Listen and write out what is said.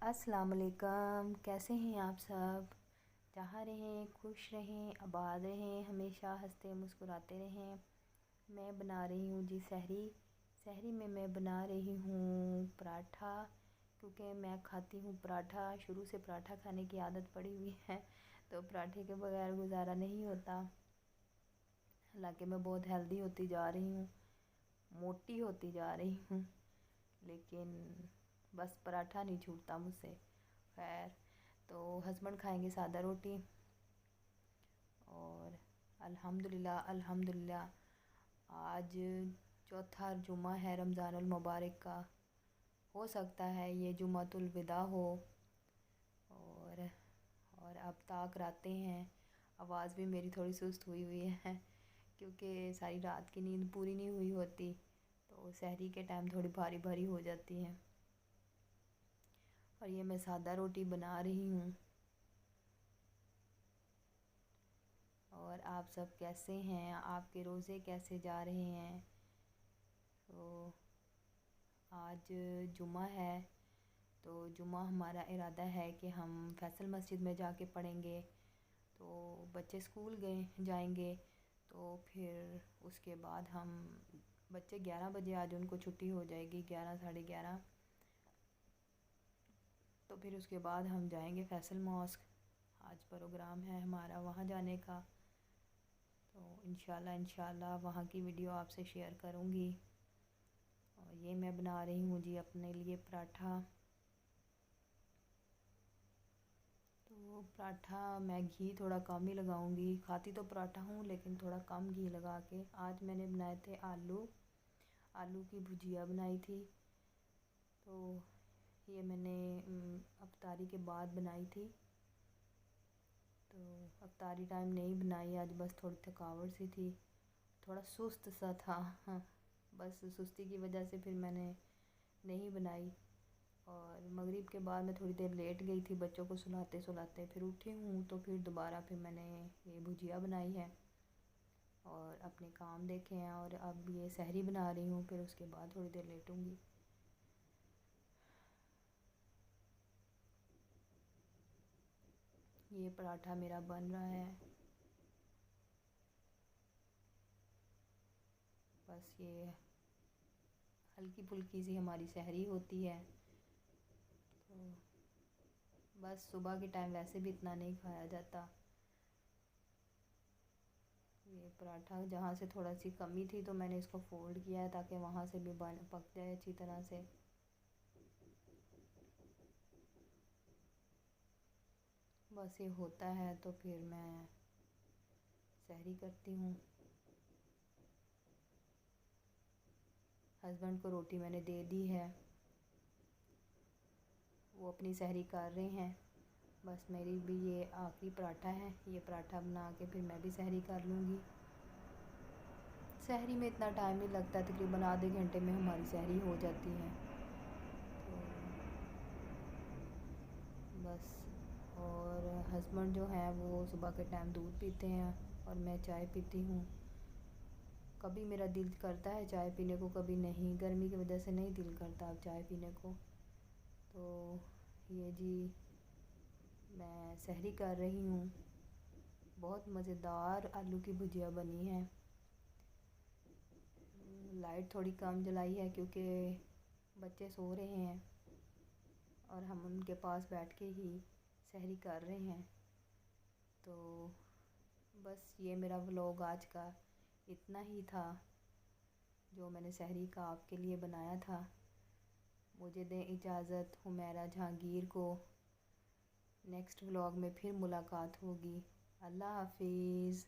अस्सलाम वालेकुम। कैसे हैं आप सब? जहाँ रहें खुश रहें, आबाद रहें, हमेशा हंसते मुस्कुराते रहें। मैं बना रही हूँ जी सहरी। सहरी में मैं बना रही हूँ पराठा, क्योंकि मैं खाती हूँ पराठा, शुरू से पराठा खाने की आदत पड़ी हुई है, तो पराठे के बगैर गुजारा नहीं होता। हालांकि मैं बहुत हेल्दी होती जा रही हूँ, मोटी होती जा रही हूँ, लेकिन बस पराठा नहीं छूटता मुझसे। खैर, तो हस्बैंड खाएंगे सादा रोटी, और अल्हम्दुलिल्लाह अल्हम्दुलिल्लाह आज चौथा जुमा है रमज़ानुल मुबारक का। हो सकता है ये जुमातुल विदा हो, और अब ताक रातें हैं। आवाज़ भी मेरी थोड़ी सुस्त हुई हुई है, क्योंकि सारी रात की नींद पूरी नहीं हुई होती, तो सहरी के टाइम थोड़ी भारी भारी हो जाती है। और ये मैं सादा रोटी बना रही हूँ। और आप सब कैसे हैं? आपके रोज़े कैसे जा रहे हैं? तो आज जुमा है, तो जुमा हमारा इरादा है कि हम फैसल मस्जिद में जाके पढ़ेंगे। तो बच्चे स्कूल जाएंगे, तो फिर उसके बाद हम बच्चे 11 बजे आज उनको छुट्टी हो जाएगी, 11 साढ़े 11। तो फिर उसके बाद हम जाएंगे फैसल मॉस्क। आज प्रोग्राम है हमारा वहाँ जाने का, तो इंशाल्लाह वहाँ की वीडियो आपसे शेयर करूँगी। और ये मैं बना रही हूँ जी अपने लिए पराठा। तो पराठा मैं घी थोड़ा कम ही लगाऊंगी, खाती तो पराठा हूँ लेकिन थोड़ा कम घी लगा के। आज मैंने बनाए थे आलू की भुजिया बनाई थी। तो ये मैंने अफ्तारी के बाद बनाई थी, तो अफ्तारी टाइम नहीं बनाई आज, बस थोड़ी थकावट सी थी, थोड़ा सुस्त सा था। हाँ, बस सुस्ती की वजह से फिर मैंने नहीं बनाई। और मगरिब के बाद मैं थोड़ी देर लेट गई थी, बच्चों को सुलाते सुलाते फिर उठी हूँ, तो फिर दोबारा फिर मैंने ये भुजिया बनाई है और अपने काम देखे हैं। और अब ये सहरी बना रही हूँ, फिर उसके बाद थोड़ी देर लेटूँगी। ये पराठा मेरा बन रहा है। बस ये हल्की फुल्की सी हमारी सहरी होती है। तो बस सुबह के टाइम वैसे भी इतना नहीं खाया जाता। ये पराठा जहाँ से थोड़ा सी कमी थी, तो मैंने इसको फोल्ड किया है ताकि वहाँ से भी पक जाए अच्छी तरह से। बस ये होता है तो फिर मैं सहरी करती हूँ। हस्बैंड को रोटी मैंने दे दी है, वो अपनी सहरी कर रहे हैं। बस मेरी भी ये आखिरी पराठा है, ये पराठा बना के फिर मैं भी सहरी कर लूँगी। सहरी में इतना टाइम नहीं लगता, तकरीबन आधे घंटे में हमारी सहरी हो जाती है। तो बस, और हस्बैंड जो है वो सुबह के टाइम दूध पीते हैं और मैं चाय पीती हूँ। कभी मेरा दिल करता है चाय पीने को, कभी नहीं, गर्मी की वजह से नहीं दिल करता अब चाय पीने को। तो ये जी मैं सहरी कर रही हूँ। बहुत मज़ेदार आलू की भुजिया बनी है। लाइट थोड़ी कम जलाई है क्योंकि बच्चे सो रहे हैं और हम उनके पास बैठ के ही सहरी कर रहे हैं। तो बस ये मेरा व्लॉग आज का इतना ही था, जो मैंने सहरी का आपके लिए बनाया था। मुझे दें इजाज़त, हुमैरा जहांगीर को। नेक्स्ट व्लॉग में फिर मुलाकात होगी। अल्लाह हाफिज़।